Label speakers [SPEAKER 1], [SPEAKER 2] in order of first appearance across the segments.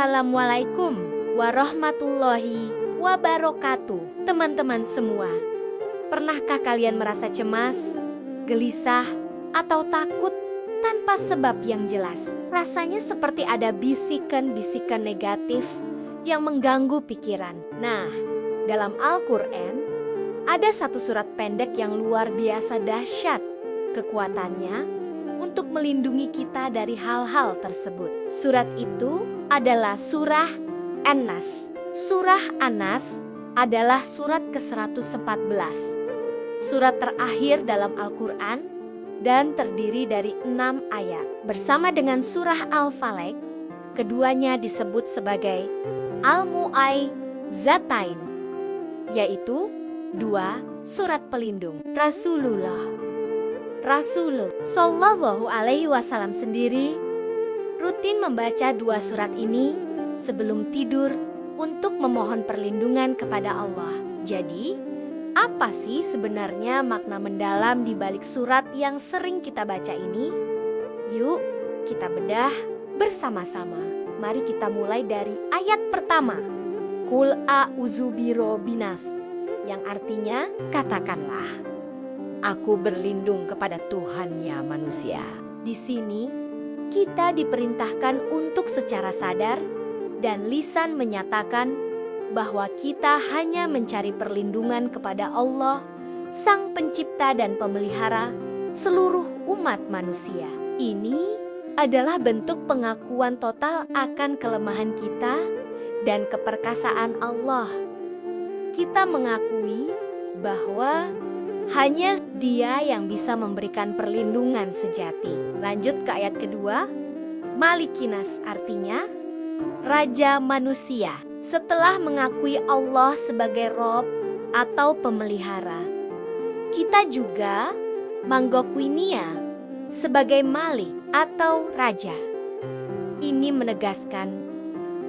[SPEAKER 1] Assalamualaikum warahmatullahi wabarakatuh. Teman-teman semua, pernahkah kalian merasa cemas, gelisah, atau takut tanpa sebab yang jelas? Rasanya seperti ada bisikan-bisikan negatif yang mengganggu pikiran. Nah, dalam Al-Quran ada satu surat pendek yang luar biasa dahsyat kekuatannya untuk melindungi kita dari hal-hal tersebut. Surat itu adalah surah An-Nas. Surah An-Nas adalah surat ke-114. Surat terakhir dalam Al-Quran dan terdiri dari 6 ayat. Bersama dengan surah Al-Falaq, keduanya disebut sebagai Al-Mu'awwidzatain, yaitu 2 surat pelindung. Rasulullah Shallallahu Alaihi Wasallam sendiri rutin membaca 2 surat ini sebelum tidur untuk memohon perlindungan kepada Allah. Jadi, apa sih sebenarnya makna mendalam di balik surat yang sering kita baca ini? Yuk, kita bedah bersama-sama. Mari kita mulai dari ayat pertama. Qul a'udzu birabbinas, yang artinya katakanlah, aku berlindung kepada Tuhannya manusia. Di sini kita diperintahkan untuk secara sadar dan lisan menyatakan bahwa kita hanya mencari perlindungan kepada Allah, Sang Pencipta dan Pemelihara seluruh umat manusia. Ini adalah bentuk pengakuan total akan kelemahan kita dan keperkasaan Allah. Kita mengakui bahwa hanya Dia yang bisa memberikan perlindungan sejati. Lanjut ke ayat kedua. Malikinas artinya Raja manusia. Setelah mengakui Allah sebagai Rob atau pemelihara, kita juga mengakuinya Nia sebagai Malik atau Raja. Ini menegaskan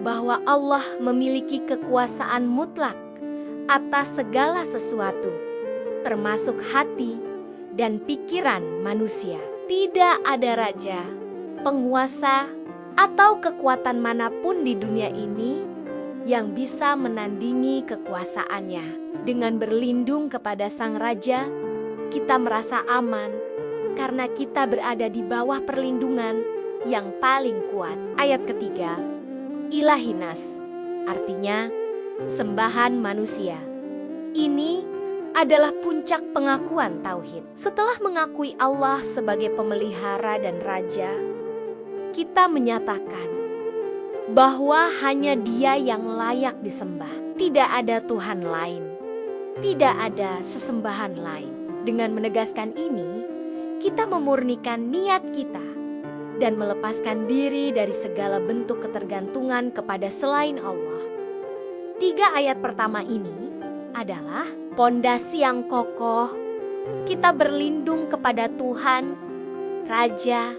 [SPEAKER 1] bahwa Allah memiliki kekuasaan mutlak atas segala sesuatu, termasuk hati dan pikiran manusia. Tidak ada raja, penguasa, atau kekuatan manapun di dunia ini yang bisa menandingi kekuasaannya. Dengan berlindung kepada Sang Raja, kita merasa aman karena kita berada di bawah perlindungan yang paling kuat. Ayat ketiga, Ilahinas, artinya sembahan manusia. Ini adalah puncak pengakuan tauhid. Setelah mengakui Allah sebagai pemelihara dan raja, kita menyatakan bahwa hanya Dia yang layak disembah. Tidak ada Tuhan lain, tidak ada sesembahan lain. Dengan menegaskan ini, kita memurnikan niat kita dan melepaskan diri dari segala bentuk ketergantungan kepada selain Allah. 3 ayat pertama ini adalah pondasi yang kokoh. Kita berlindung kepada Tuhan, Raja,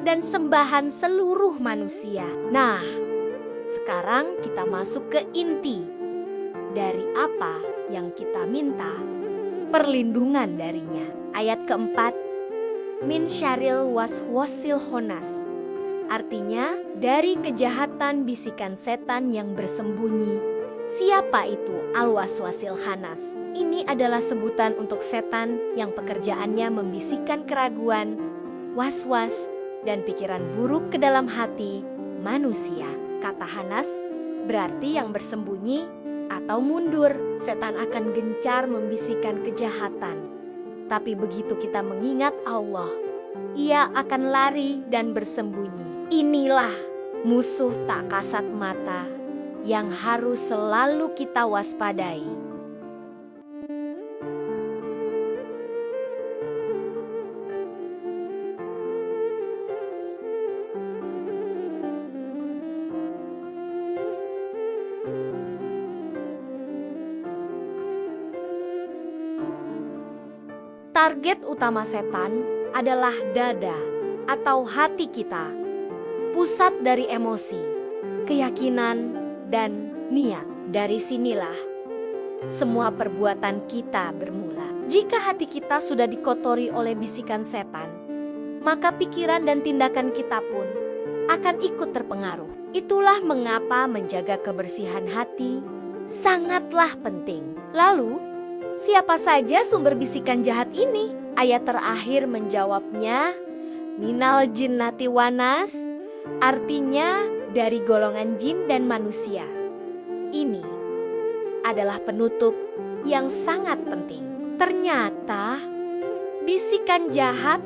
[SPEAKER 1] dan sembahan seluruh manusia. Nah, sekarang kita masuk ke inti dari apa yang kita minta perlindungan darinya. Ayat keempat, min syaril waswasil khonas, artinya dari kejahatan bisikan setan yang bersembunyi. Siapa itu al-waswasil khannas? Ini adalah sebutan untuk setan yang pekerjaannya membisikkan keraguan, was-was, dan pikiran buruk ke dalam hati manusia. Kata Hanas berarti yang bersembunyi atau mundur. Setan akan gencar membisikkan kejahatan. Tapi begitu kita mengingat Allah, ia akan lari dan bersembunyi. Inilah musuh tak kasat mata yang harus selalu kita waspadai. Target utama setan adalah dada atau hati kita, pusat dari emosi, keyakinan, dan niat. Dari sinilah semua perbuatan kita bermula. Jika hati kita sudah dikotori oleh bisikan setan, maka pikiran dan tindakan kita pun akan ikut terpengaruh. Itulah mengapa menjaga kebersihan hati sangatlah penting. Lalu, siapa saja sumber bisikan jahat ini? Ayat terakhir menjawabnya, minal jinnati wanas, artinya dari golongan jin dan manusia. Ini adalah penutup yang sangat penting. Ternyata, bisikan jahat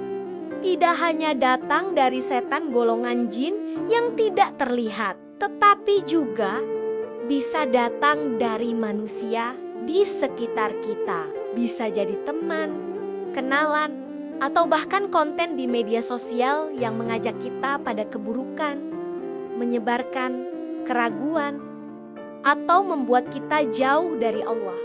[SPEAKER 1] tidak hanya datang dari setan golongan jin yang tidak terlihat, tetapi juga bisa datang dari manusia di sekitar kita. Bisa jadi teman, kenalan, atau bahkan konten di media sosial yang mengajak kita pada keburukan, menyebarkan keraguan, atau membuat kita jauh dari Allah.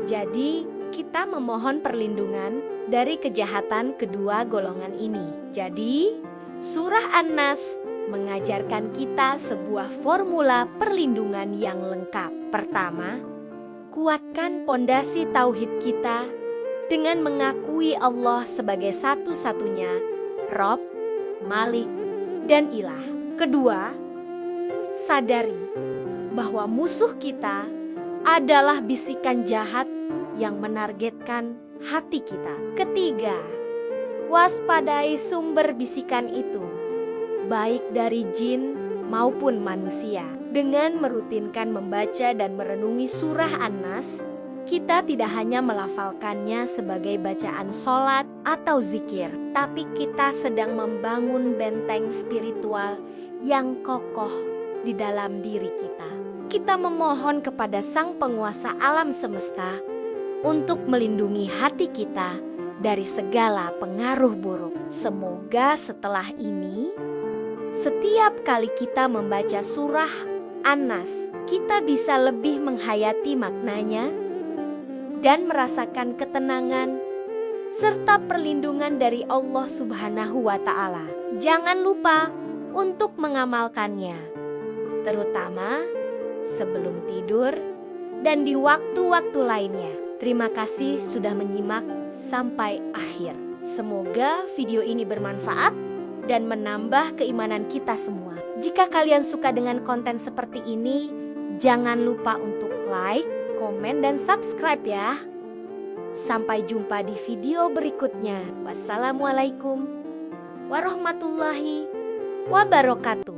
[SPEAKER 1] Jadi, kita memohon perlindungan dari kejahatan kedua golongan ini. Jadi, surah An-Nas mengajarkan kita sebuah formula perlindungan yang lengkap. Pertama, kuatkan pondasi tauhid kita dengan mengakui Allah sebagai satu-satunya Rob, Malik, dan Ilah. Kedua, sadari bahwa musuh kita adalah bisikan jahat yang menargetkan hati kita. Ketiga, waspadai sumber bisikan itu, baik dari jin maupun manusia. Dengan merutinkan membaca dan merenungi surah An-Nas, kita tidak hanya melafalkannya sebagai bacaan sholat atau zikir, tapi kita sedang membangun benteng spiritual yang kokoh di dalam diri kita. Kita memohon kepada Sang Penguasa alam semesta untuk melindungi hati kita dari segala pengaruh buruk. Semoga setelah ini, setiap kali kita membaca surah An-Nas, kita bisa lebih menghayati maknanya dan merasakan ketenangan serta perlindungan dari Allah Subhanahu wa Ta'ala. Jangan lupa untuk mengamalkannya, terutama sebelum tidur dan di waktu-waktu lainnya. Terima kasih sudah menyimak sampai akhir. Semoga video ini bermanfaat dan menambah keimanan kita semua. Jika kalian suka dengan konten seperti ini, jangan lupa untuk like, komen, dan subscribe ya. Sampai jumpa di video berikutnya. Wassalamualaikum warahmatullahi wabarakatuh.